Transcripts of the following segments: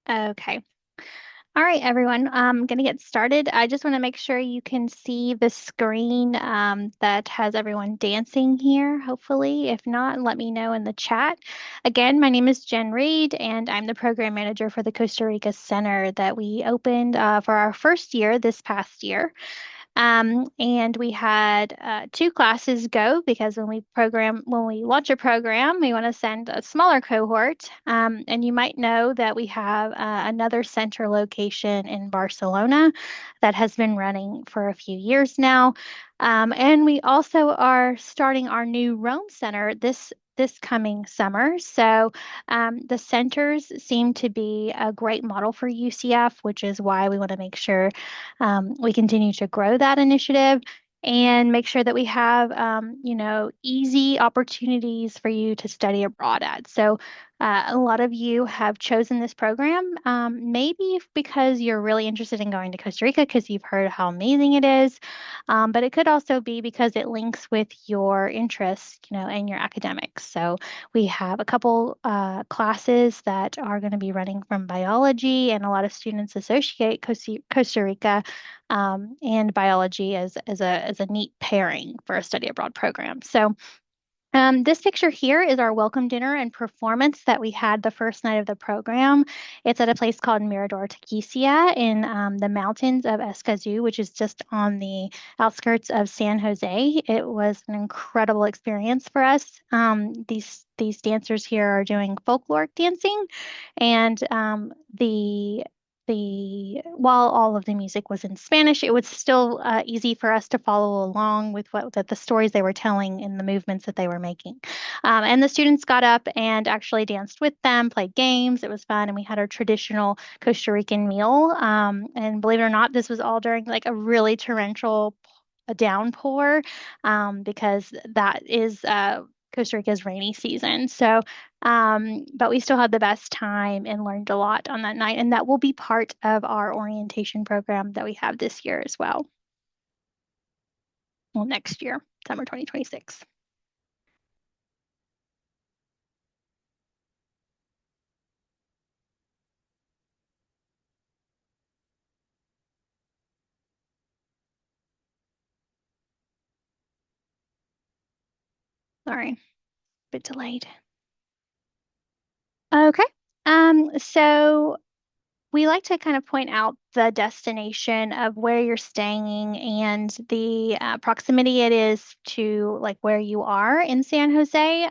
Okay. All right, everyone. I'm going to get started. I just want to make sure you can see the screen that has everyone dancing here, hopefully. If not, let me know in the chat. Again, my name is Jen Reed, and I'm the program manager for the Costa Rica Center that we opened for our first year this past year. And we had two classes go because when we launch a program, we want to send a smaller cohort. And you might know that we have another center location in Barcelona that has been running for a few years now. And we also are starting our new Rome Center this coming summer. So the centers seem to be a great model for UCF, which is why we want to make sure we continue to grow that initiative and make sure that we have, easy opportunities for you to study abroad at. So, a lot of you have chosen this program, maybe because you're really interested in going to Costa Rica because you've heard how amazing it is, but it could also be because it links with your interests, and your academics. So, we have a couple classes that are going to be running from biology, and a lot of students associate Costa Rica and biology as a neat pairing for a study abroad program. So this picture here is our welcome dinner and performance that we had the first night of the program. It's at a place called Mirador Taquisia in the mountains of Escazú, which is just on the outskirts of San Jose. It was an incredible experience for us. These dancers here are doing folkloric dancing, and the while all of the music was in Spanish, it was still easy for us to follow along with the stories they were telling and the movements that they were making. And the students got up and actually danced with them, played games. It was fun, and we had our traditional Costa Rican meal. And believe it or not, this was all during like a really torrential a downpour, because that is Costa Rica's rainy season. So but we still had the best time and learned a lot on that night. And that will be part of our orientation program that we have this year as well. Well, next year, summer 2026. Sorry, a bit delayed. Okay. So we like to kind of point out the destination of where you're staying and the proximity it is to like where you are in San Jose.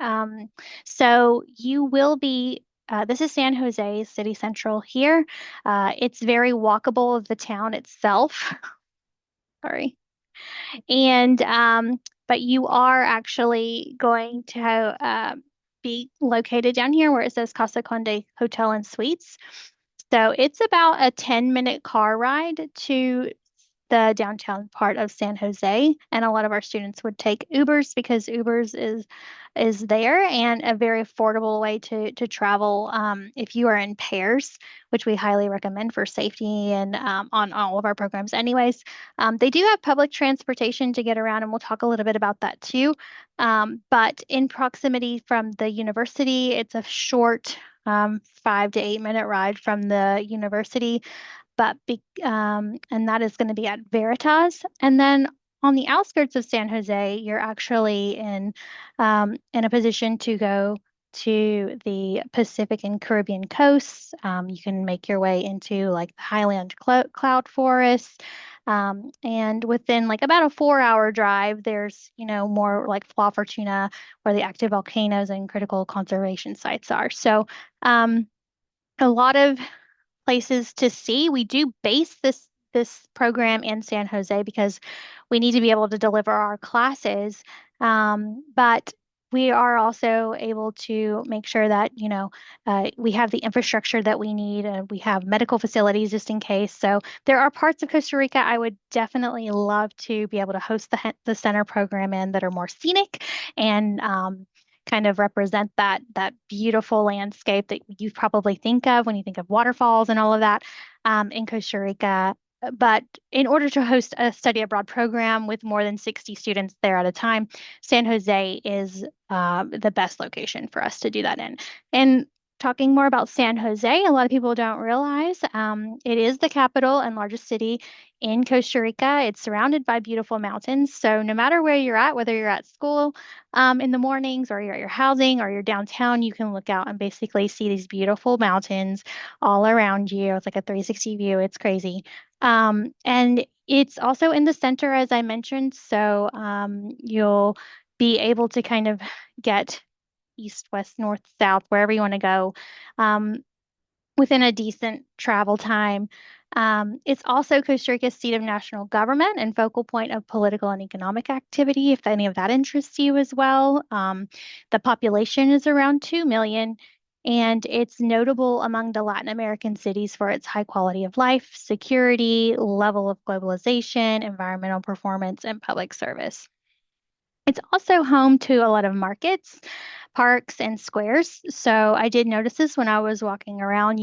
So you will be, this is San Jose City Central here. It's very walkable of the town itself. Sorry. And but you are actually going to be located down here where it says Casa Conde Hotel and Suites. So it's about a 10-minute car ride to the downtown part of San Jose, and a lot of our students would take Ubers because Ubers is there and a very affordable way to travel if you are in pairs, which we highly recommend for safety and on all of our programs. Anyways, they do have public transportation to get around, and we'll talk a little bit about that too. But in proximity from the university, it's a short 5 to 8 minute ride from the university, and that is going to be at Veritas. And then on the outskirts of San Jose, you're actually in a position to go to the Pacific and Caribbean coasts. You can make your way into like the Highland cloud forests. And within like about a 4 hour drive, there's, more like Fla Fortuna, where the active volcanoes and critical conservation sites are. So, a lot of places to see. We do base this program in San Jose because we need to be able to deliver our classes. But we are also able to make sure that, we have the infrastructure that we need. We have medical facilities just in case. So there are parts of Costa Rica I would definitely love to be able to host the center program in that are more scenic and kind of represent that beautiful landscape that you probably think of when you think of waterfalls and all of that in Costa Rica. But in order to host a study abroad program with more than 60 students there at a time, San Jose is the best location for us to do that in. And talking more about San Jose, a lot of people don't realize it is the capital and largest city in Costa Rica. It's surrounded by beautiful mountains. So no matter where you're at, whether you're at school in the mornings or you're at your housing or you're downtown, you can look out and basically see these beautiful mountains all around you. It's like a 360 view. It's crazy. And it's also in the center, as I mentioned. So you'll be able to kind of get east, west, north, south, wherever you want to go, um, within a decent travel time. It's also Costa Rica's seat of national government and focal point of political and economic activity, if any of that interests you as well. The population is around 2 million, and it's notable among the Latin American cities for its high quality of life, security, level of globalization, environmental performance, and public service. It's also home to a lot of markets, parks, and squares. So I did notice this when I was walking around.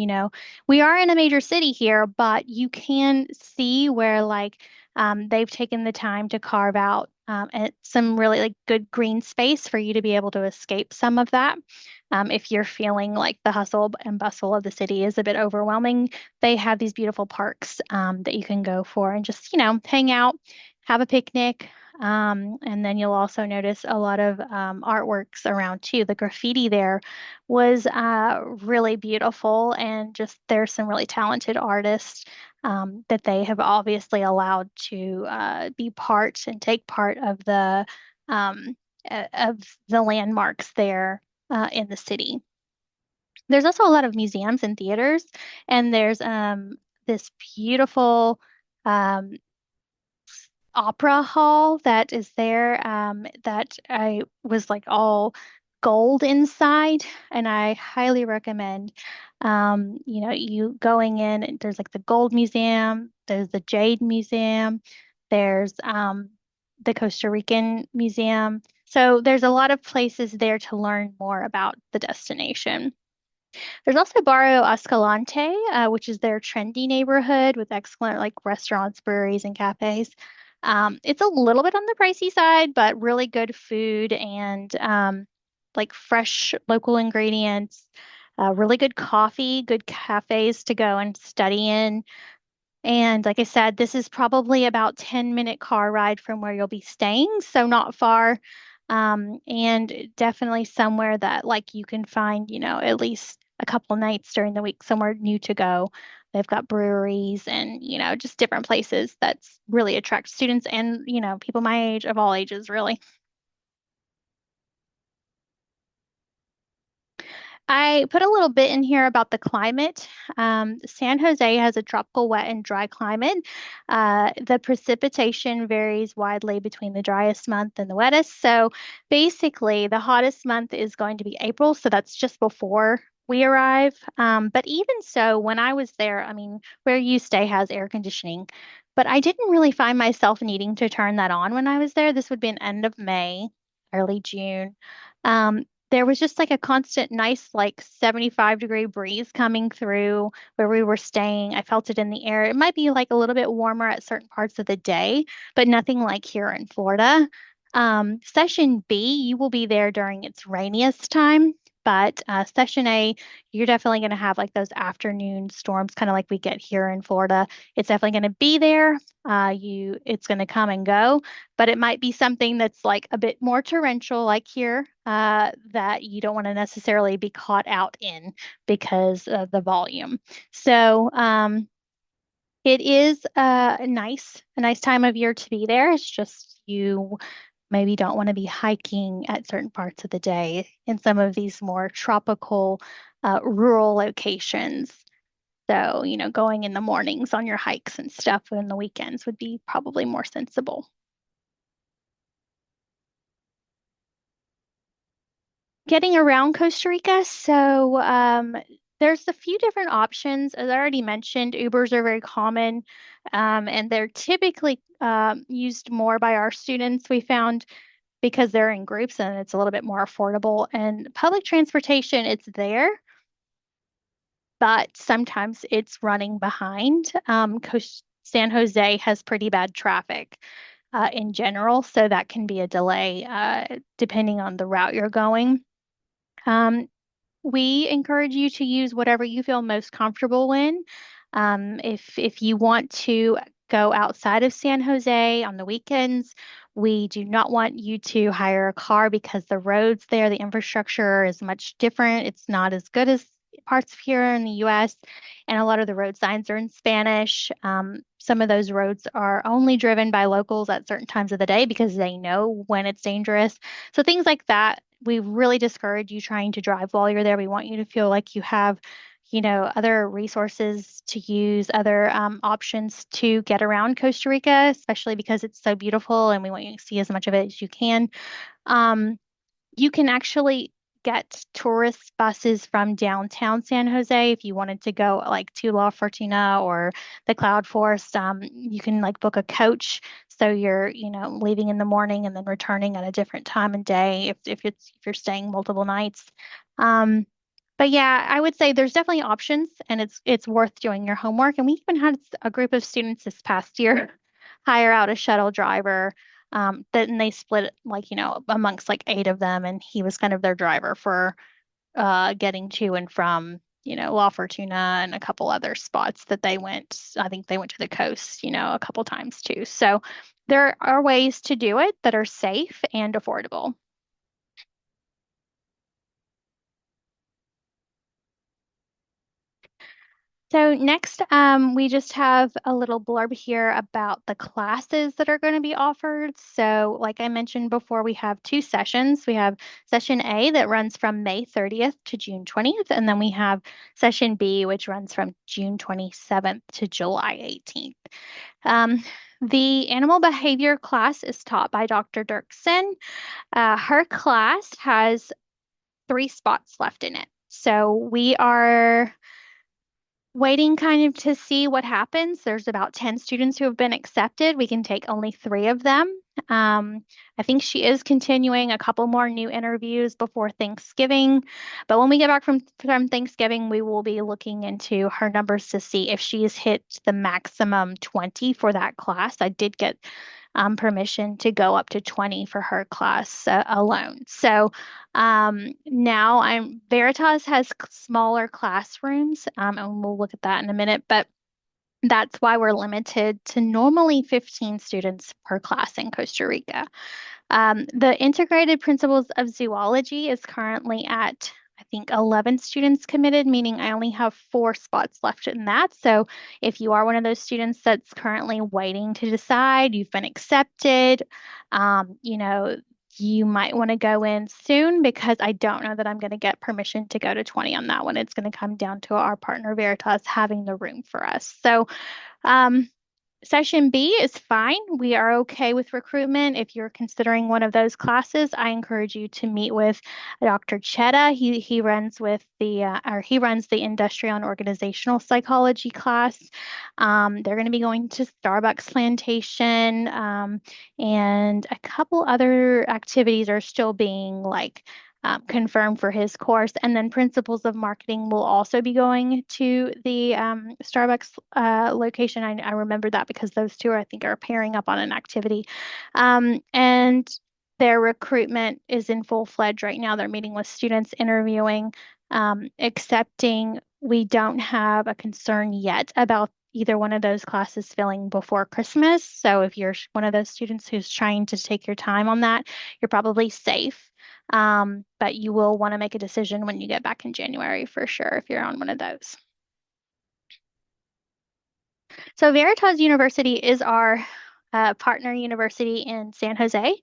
We are in a major city here, but you can see where they've taken the time to carve out some really like good green space for you to be able to escape some of that. If you're feeling like the hustle and bustle of the city is a bit overwhelming, they have these beautiful parks that you can go for and just, hang out, have a picnic. And then you'll also notice a lot of artworks around too. The graffiti there was really beautiful, and just there's some really talented artists that they have obviously allowed to be part and take part um, of the landmarks there in the city. There's also a lot of museums and theaters, and there's this beautiful um, opera hall that is there that I was like all gold inside, and I highly recommend you going in. There's like the gold museum, there's the jade museum, there's the Costa Rican museum. So there's a lot of places there to learn more about the destination. There's also Barrio Escalante, which is their trendy neighborhood with excellent like restaurants, breweries, and cafes. It's a little bit on the pricey side, but really good food and like fresh local ingredients, really good coffee, good cafes to go and study in. And like I said, this is probably about 10-minute car ride from where you'll be staying, so not far. And definitely somewhere that like you can find, at least a couple nights during the week, somewhere new to go. They've got breweries and, just different places that's really attract students and, people my age of all ages, really. I put a little bit in here about the climate. San Jose has a tropical wet and dry climate. The precipitation varies widely between the driest month and the wettest. So basically, the hottest month is going to be April. So that's just before we arrive. But even so, when I was there, I mean, where you stay has air conditioning, but I didn't really find myself needing to turn that on when I was there. This would be an end of May, early June. There was just like a constant nice like 75-degree breeze coming through where we were staying. I felt it in the air. It might be like a little bit warmer at certain parts of the day, but nothing like here in Florida. Session B, you will be there during its rainiest time, but session A, you're definitely going to have like those afternoon storms, kind of like we get here in Florida. It's definitely going to be there. It's going to come and go, but it might be something that's like a bit more torrential, like here, that you don't want to necessarily be caught out in because of the volume. So, it is a nice time of year to be there. It's just you maybe don't want to be hiking at certain parts of the day in some of these more tropical, rural locations. So, going in the mornings on your hikes and stuff and the weekends would be probably more sensible. Getting around Costa Rica, so there's a few different options. As I already mentioned, Ubers are very common, and they're typically used more by our students. We found because they're in groups and it's a little bit more affordable. And public transportation, it's there, but sometimes it's running behind. San Jose has pretty bad traffic in general, so that can be a delay depending on the route you're going. Um, We encourage you to use whatever you feel most comfortable in. If you want to go outside of San Jose on the weekends, we do not want you to hire a car because the roads there, the infrastructure is much different. It's not as good as parts of here in the US, and a lot of the road signs are in Spanish. Some of those roads are only driven by locals at certain times of the day because they know when it's dangerous. So things like that, we really discourage you trying to drive while you're there. We want you to feel like you have, other resources to use, other options to get around Costa Rica, especially because it's so beautiful and we want you to see as much of it as you can. Um, you can actually get tourist buses from downtown San Jose if you wanted to go like to La Fortuna or the Cloud Forest. You can like book a coach, so you're, leaving in the morning and then returning at a different time and day if you're staying multiple nights. Um, but yeah, I would say there's definitely options, and it's worth doing your homework. And we even had a group of students this past year hire out a shuttle driver, then they split it like, amongst like eight of them, and he was kind of their driver for getting to and from, La Fortuna and a couple other spots that they went. I think they went to the coast, a couple times too. So there are ways to do it that are safe and affordable. So next, we just have a little blurb here about the classes that are going to be offered. So, like I mentioned before, we have two sessions. We have session A that runs from May 30th to June 20th, and then we have session B, which runs from June 27th to July 18th. Um, the animal behavior class is taught by Dr. Dirksen. Her class has three spots left in it. So we are waiting kind of to see what happens. There's about 10 students who have been accepted. We can take only three of them. Um, I think she is continuing a couple more new interviews before Thanksgiving. But when we get back from Thanksgiving, we will be looking into her numbers to see if she's hit the maximum 20 for that class. I did get permission to go up to 20 for her class alone. So now Veritas has smaller classrooms, and we'll look at that in a minute, but that's why we're limited to normally 15 students per class in Costa Rica. The integrated principles of zoology is currently at, I think, 11 students committed, meaning I only have four spots left in that. So if you are one of those students that's currently waiting to decide, you've been accepted, you might want to go in soon because I don't know that I'm going to get permission to go to 20 on that one. It's going to come down to our partner Veritas having the room for us. So, um, Session B is fine. We are okay with recruitment. If you're considering one of those classes, I encourage you to meet with Dr. Chetta. He runs with he runs the industrial and organizational psychology class. They're going to be going to Starbucks Plantation, and a couple other activities are still being like confirmed for his course. And then Principles of Marketing will also be going to the Starbucks location. I remember that because those two, I think, are pairing up on an activity. And their recruitment is in full-fledged right now. They're meeting with students, interviewing, accepting. We don't have a concern yet about either one of those classes filling before Christmas. So if you're one of those students who's trying to take your time on that, you're probably safe. But you will want to make a decision when you get back in January for sure if you're on one of those. So Veritas University is our partner university in San Jose.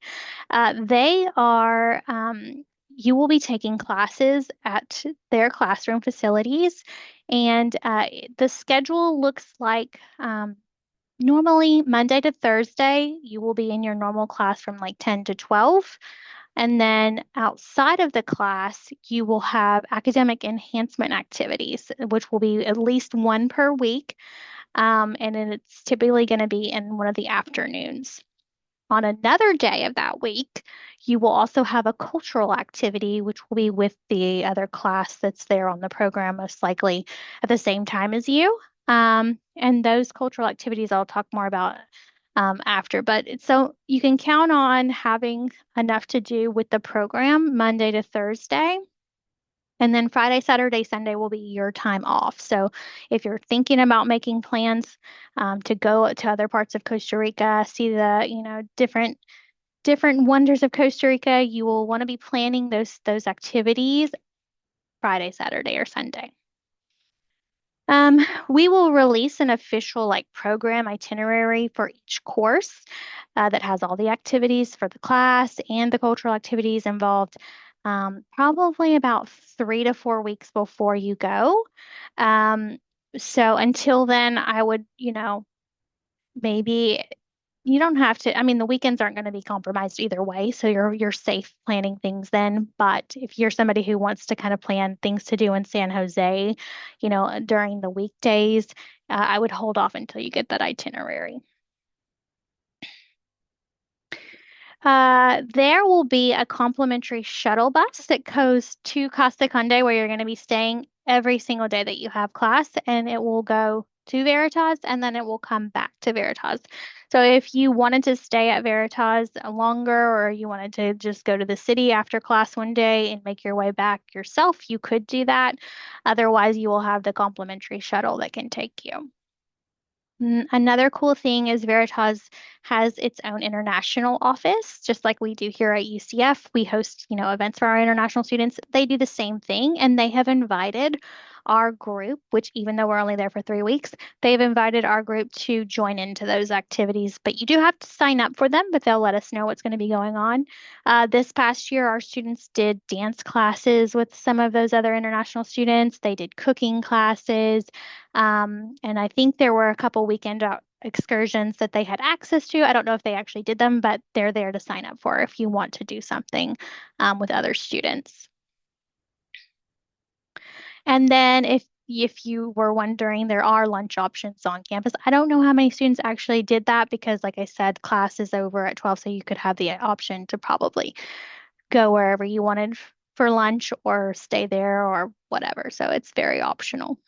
You will be taking classes at their classroom facilities, and the schedule looks like normally Monday to Thursday, you will be in your normal class from like 10 to 12. And then outside of the class, you will have academic enhancement activities, which will be at least one per week. And then it's typically going to be in one of the afternoons. On another day of that week, you will also have a cultural activity, which will be with the other class that's there on the program, most likely at the same time as you. And those cultural activities I'll talk more about after. So you can count on having enough to do with the program Monday to Thursday. And then Friday, Saturday, Sunday will be your time off. So if you're thinking about making plans to go to other parts of Costa Rica, see the, different wonders of Costa Rica, you will want to be planning those activities Friday, Saturday, or Sunday. We will release an official like program itinerary for each course that has all the activities for the class and the cultural activities involved. Probably about 3 to 4 weeks before you go. Um, so until then, I would, maybe you don't have to. I mean, the weekends aren't going to be compromised either way, so you're safe planning things then. But if you're somebody who wants to kind of plan things to do in San Jose, during the weekdays, I would hold off until you get that itinerary. There will be a complimentary shuttle bus that goes to Costa Conde where you're going to be staying every single day that you have class, and it will go to Veritas and then it will come back to Veritas. So if you wanted to stay at Veritas longer or you wanted to just go to the city after class one day and make your way back yourself, you could do that. Otherwise, you will have the complimentary shuttle that can take you. Another cool thing is Veritas has its own international office, just like we do here at UCF. We host, events for our international students. They do the same thing, and they have invited our group, which even though we're only there for 3 weeks, they've invited our group to join into those activities. But you do have to sign up for them, but they'll let us know what's going to be going on. This past year, our students did dance classes with some of those other international students. They did cooking classes. And I think there were a couple weekend excursions that they had access to. I don't know if they actually did them, but they're there to sign up for if you want to do something with other students. And then if you were wondering, there are lunch options on campus. I don't know how many students actually did that because, like I said, class is over at 12, so you could have the option to probably go wherever you wanted for lunch or stay there or whatever. So it's very optional.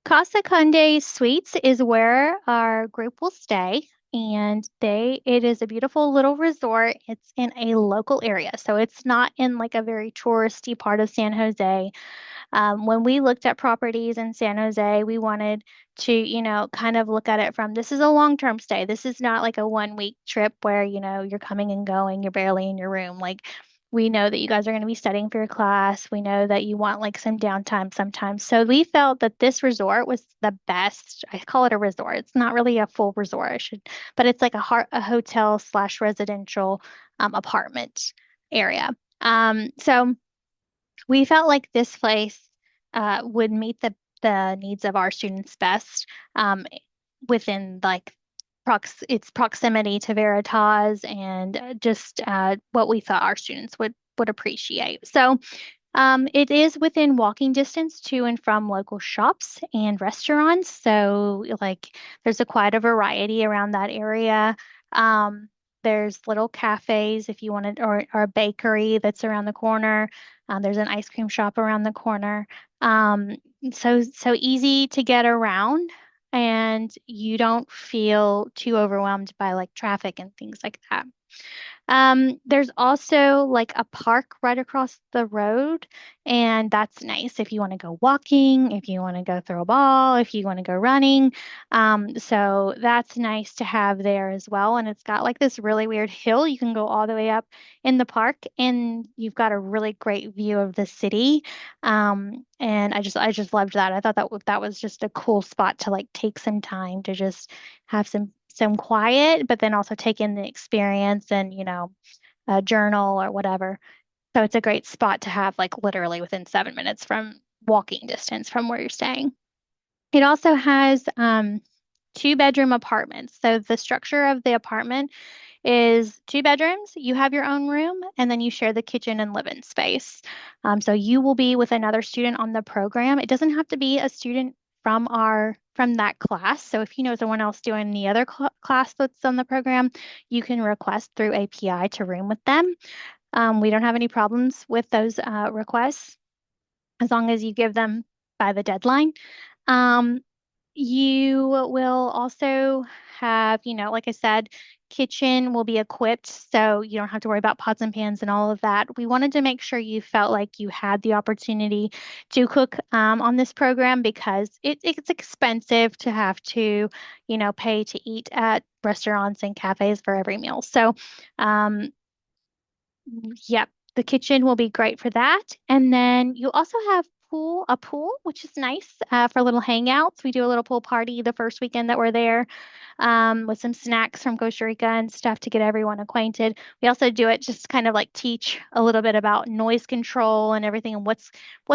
Casa Conde Suites is where our group will stay, and it is a beautiful little resort. It's in a local area, so it's not in like a very touristy part of San Jose. When we looked at properties in San Jose, we wanted to, kind of look at it from this is a long-term stay. This is not like a 1 week trip where, you're coming and going, you're barely in your room. Like, we know that you guys are going to be studying for your class. We know that you want like some downtime sometimes. So we felt that this resort was the best. I call it a resort. It's not really a full resort, but it's like a hotel slash residential apartment area. So we felt like this place would meet the needs of our students best within like its proximity to Veritas and just what we thought our students would appreciate. So it is within walking distance to and from local shops and restaurants. So, like, there's quite a variety around that area. Um, there's little cafes if you wanted, or a bakery that's around the corner. There's an ice cream shop around the corner. Um, so easy to get around, and you don't feel too overwhelmed by like traffic and things like that. There's also like a park right across the road, and that's nice if you want to go walking, if you want to go throw a ball, if you want to go running. So that's nice to have there as well. And it's got like this really weird hill. You can go all the way up in the park, and you've got a really great view of the city. And I just loved that. I thought that was just a cool spot to like take some time to just have some quiet, but then also take in the experience and, a journal or whatever. So it's a great spot to have like literally within 7 minutes from walking distance from where you're staying. It also has two-bedroom apartments. So the structure of the apartment is 2 bedrooms. You have your own room, and then you share the kitchen and living space. So you will be with another student on the program. It doesn't have to be a student from that class. So if you know someone else doing the other class that's on the program, you can request through API to room with them. We don't have any problems with those requests as long as you give them by the deadline. Um, you will also have, like I said, kitchen will be equipped, so you don't have to worry about pots and pans and all of that. We wanted to make sure you felt like you had the opportunity to cook on this program because it's expensive to have to, pay to eat at restaurants and cafes for every meal. So, um, yep, the kitchen will be great for that. And then you also have a pool, which is nice for little hangouts. We do a little pool party the first weekend that we're there with some snacks from Costa Rica and stuff to get everyone acquainted. We also do it just kind of like teach a little bit about noise control and everything and what's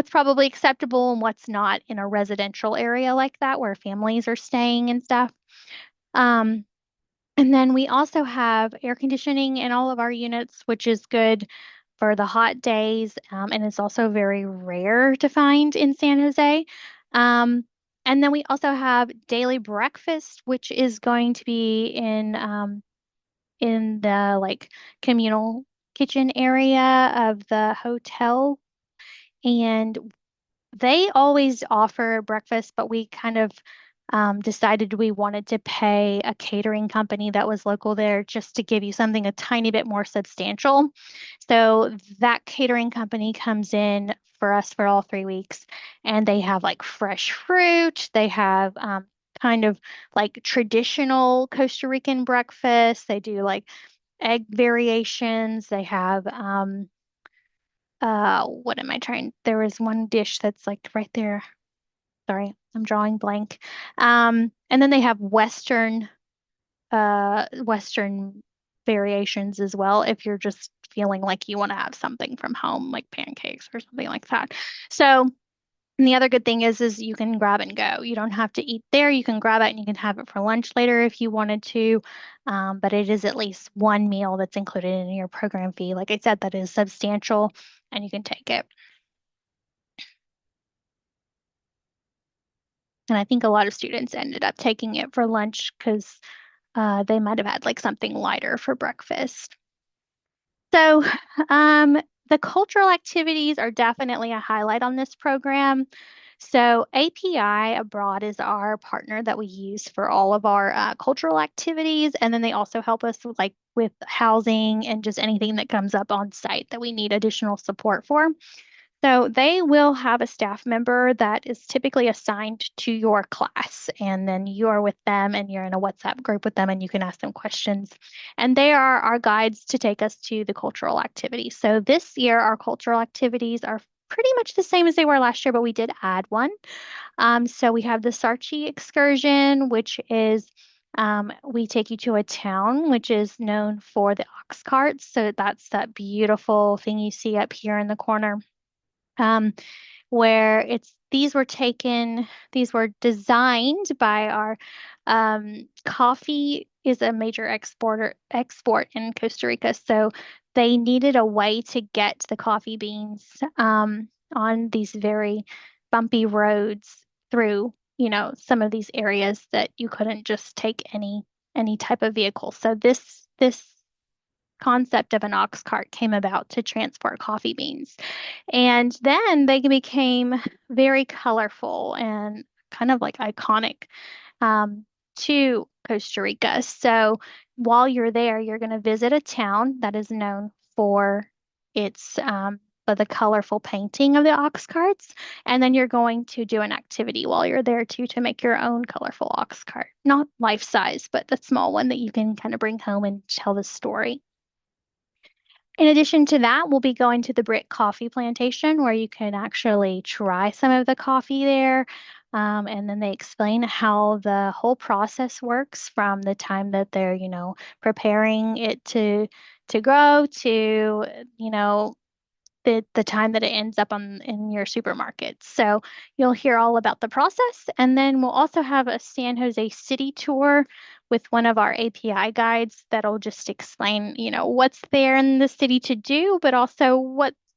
probably acceptable and what's not in a residential area like that where families are staying and stuff. Um, and then we also have air conditioning in all of our units, which is good for the hot days. And it's also very rare to find in San Jose. Um, and then we also have daily breakfast, which is going to be in the like communal kitchen area of the hotel. And they always offer breakfast, but we kind of decided we wanted to pay a catering company that was local there just to give you something a tiny bit more substantial. So that catering company comes in for us for all 3 weeks, and they have like fresh fruit. They have kind of like traditional Costa Rican breakfast. They do like egg variations. They have what am I trying? There was one dish that's like right there. Sorry, I'm drawing blank. And then they have Western variations as well if you're just feeling like you want to have something from home, like pancakes or something like that. So, and the other good thing is you can grab and go. You don't have to eat there. You can grab it and you can have it for lunch later if you wanted to. But it is at least one meal that's included in your program fee. Like I said, that is substantial and you can take it. And I think a lot of students ended up taking it for lunch because they might have had like something lighter for breakfast. So, um, the cultural activities are definitely a highlight on this program. So, API Abroad is our partner that we use for all of our cultural activities, and then they also help us with, like with housing and just anything that comes up on site that we need additional support for. So they will have a staff member that is typically assigned to your class, and then you are with them and you're in a WhatsApp group with them and you can ask them questions. And they are our guides to take us to the cultural activities. So this year, our cultural activities are pretty much the same as they were last year, but we did add one. So we have the Sarchi excursion, which is we take you to a town which is known for the ox carts. So that's that beautiful thing you see up here in the corner um, where these were designed by our coffee is a major export in Costa Rica, so they needed a way to get the coffee beans on these very bumpy roads through, some of these areas that you couldn't just take any type of vehicle. So this concept of an ox cart came about to transport coffee beans. And then they became very colorful and kind of like iconic to Costa Rica. So while you're there, you're going to visit a town that is known for for the colorful painting of the ox carts. And then you're going to do an activity while you're there too to make your own colorful ox cart. Not life size, but the small one that you can kind of bring home and tell the story. In addition to that, we'll be going to the Brick Coffee Plantation where you can actually try some of the coffee there. And then they explain how the whole process works from the time that they're, preparing it to grow to, the time that it ends up in your supermarket. So you'll hear all about the process. And then we'll also have a San Jose city tour with one of our API guides that'll just explain, what's there in the city to do, but also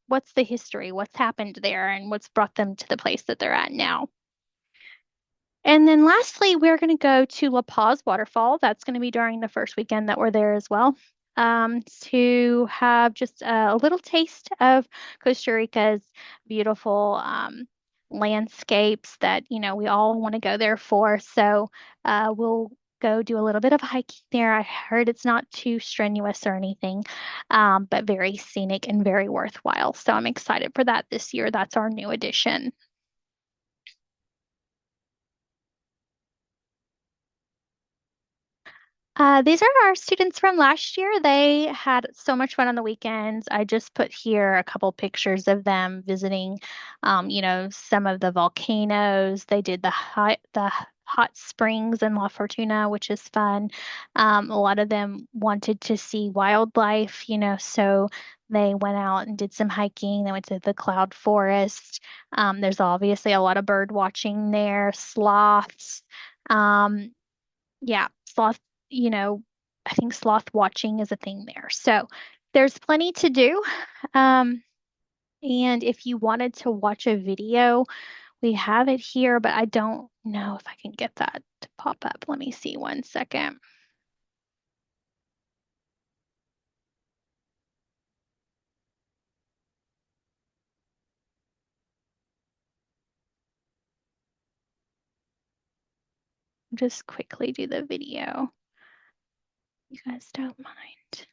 what's the history, what's happened there, and what's brought them to the place that they're at now. And then lastly, we're going to go to La Paz Waterfall. That's going to be during the first weekend that we're there as well, to have just a little taste of Costa Rica's beautiful landscapes that, we all want to go there for. So we'll go do a little bit of hiking there. I heard it's not too strenuous or anything, but very scenic and very worthwhile. So I'm excited for that this year. That's our new addition. These are our students from last year. They had so much fun on the weekends. I just put here a couple pictures of them visiting, some of the volcanoes. They did the hot springs in La Fortuna, which is fun. A lot of them wanted to see wildlife, so they went out and did some hiking. They went to the cloud forest. There's obviously a lot of bird watching there, sloths. Um, yeah, you know, I think sloth watching is a thing there. So there's plenty to do. Um, and if you wanted to watch a video, we have it here, but I don't know if I can get that to pop up. Let me see 1 second. Just quickly do the video. You guys don't mind.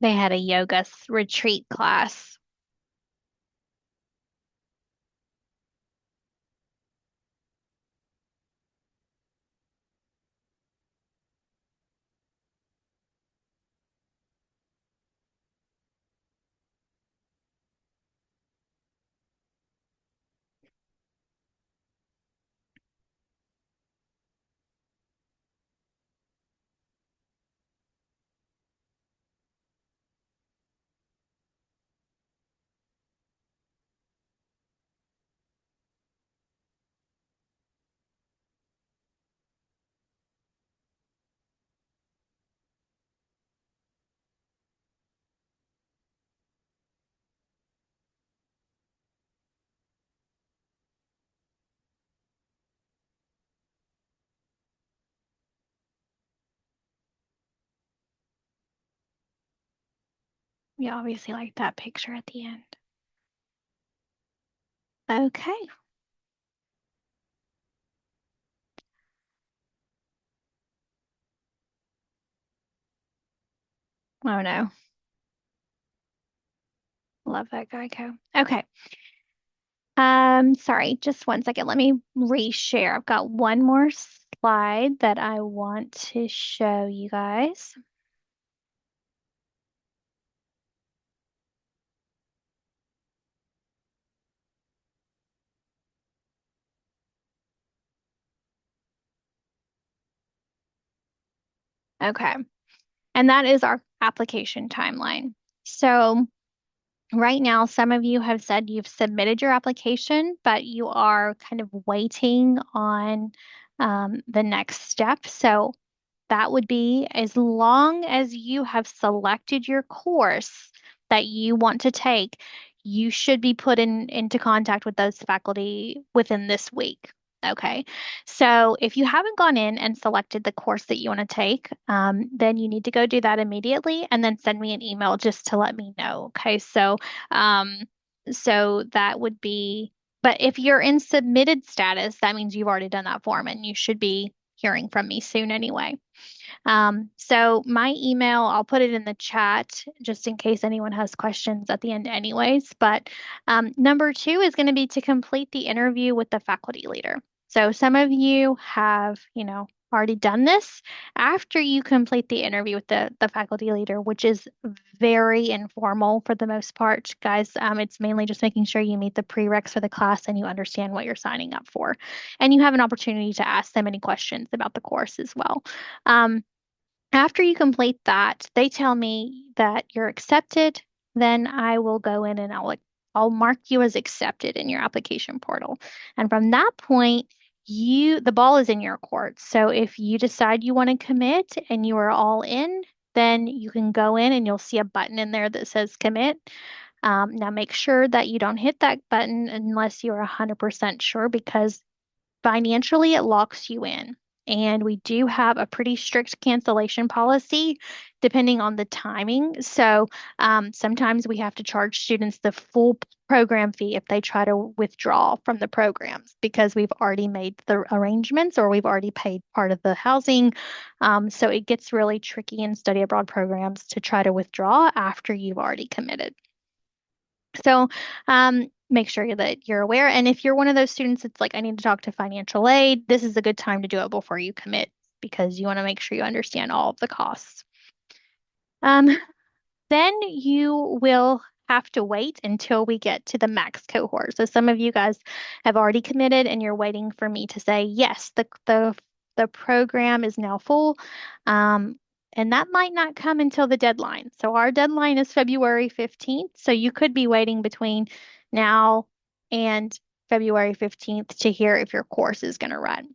They had a yoga retreat class. We obviously like that picture at the end. Okay. Oh no. Love that Geico. Okay. Sorry, just 1 second. Let me reshare. I've got one more slide that I want to show you guys. Okay. And that is our application timeline. So right now, some of you have said you've submitted your application, but you are kind of waiting on the next step. So that would be as long as you have selected your course that you want to take, you should be put into contact with those faculty within this week. Okay. So if you haven't gone in and selected the course that you want to take, then you need to go do that immediately and then send me an email just to let me know. Okay. Um, so that would be, but if you're in submitted status, that means you've already done that form and you should be hearing from me soon anyway. So my email, I'll put it in the chat just in case anyone has questions at the end anyways. But number two is going to be to complete the interview with the faculty leader. So some of you have, already done this. After you complete the interview with the faculty leader, which is very informal for the most part, guys, it's mainly just making sure you meet the prereqs for the class and you understand what you're signing up for. And you have an opportunity to ask them any questions about the course as well. Um, After you complete that, they tell me that you're accepted, then I will go in and I'll mark you as accepted in your application portal. And from that point, the ball is in your court. So if you decide you want to commit and you are all in, then you can go in and you'll see a button in there that says commit. Now make sure that you don't hit that button unless you're 100% sure because financially, it locks you in. And we do have a pretty strict cancellation policy depending on the timing. So sometimes we have to charge students the full program fee if they try to withdraw from the programs because we've already made the arrangements or we've already paid part of the housing. So it gets really tricky in study abroad programs to try to withdraw after you've already committed. So make sure that you're aware. And if you're one of those students that's like, I need to talk to financial aid, this is a good time to do it before you commit because you want to make sure you understand all of the costs. Um, then you will have to wait until we get to the max cohort. So some of you guys have already committed and you're waiting for me to say, yes, the program is now full. Um, and that might not come until the deadline. So our deadline is February 15th. So you could be waiting between now and February 15th to hear if your course is going to run.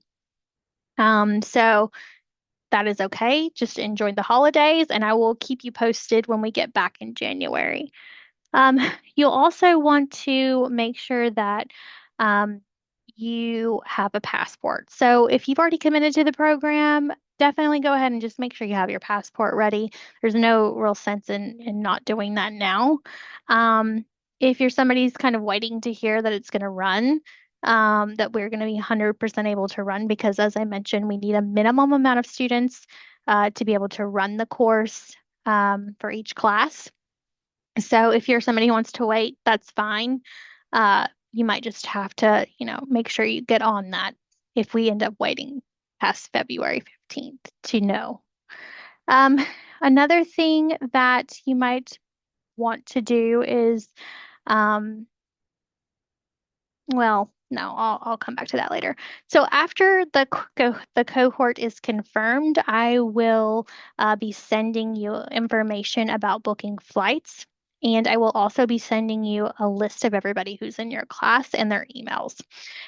So that is okay. Just enjoy the holidays, and I will keep you posted when we get back in January. Um, you'll also want to make sure that um, you have a passport. So if you've already committed to the program, definitely go ahead and just make sure you have your passport ready. There's no real sense in not doing that now. Um, if you're somebody who's kind of waiting to hear that it's going to run, that we're going to be 100% able to run, because as I mentioned, we need a minimum amount of students to be able to run the course for each class. So if you're somebody who wants to wait, that's fine. You might just have to, make sure you get on that if we end up waiting past February 15th to know. Um, Another thing that you might want to do is um, well, no, I'll come back to that later. So after the cohort is confirmed, I will be sending you information about booking flights, and I will also be sending you a list of everybody who's in your class and their emails.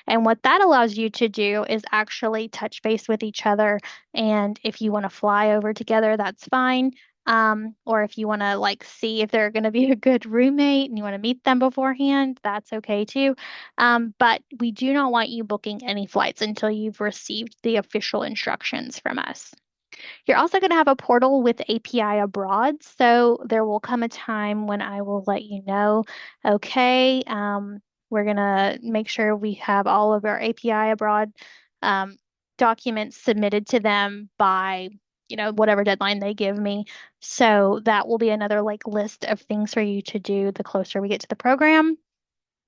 And what that allows you to do is actually touch base with each other. And if you want to fly over together, that's fine. Or if you want to like see if they're going to be a good roommate and you want to meet them beforehand, that's okay too. But we do not want you booking any flights until you've received the official instructions from us. You're also going to have a portal with API abroad. So there will come a time when I will let you know, okay, we're going to make sure we have all of our API abroad um, documents submitted to them by, whatever deadline they give me. So that will be another like list of things for you to do the closer we get to the program.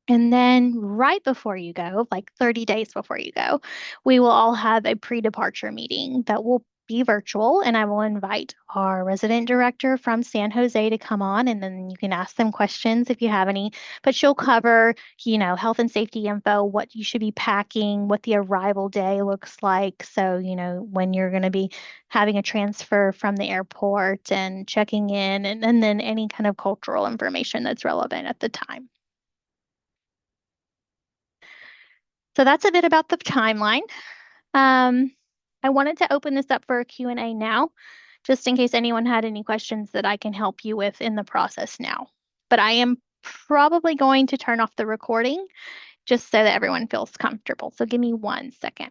And then right before you go, like 30 days before you go, we will all have a pre-departure meeting that will be virtual, and I will invite our resident director from San Jose to come on, and then you can ask them questions if you have any. But she'll cover, health and safety info, what you should be packing, what the arrival day looks like. So, when you're going to be having a transfer from the airport and checking in, and then any kind of cultural information that's relevant at the time. So that's a bit about the timeline. Um, I wanted to open this up for a Q&A now, just in case anyone had any questions that I can help you with in the process now. But I am probably going to turn off the recording just so that everyone feels comfortable. So give me 1 second.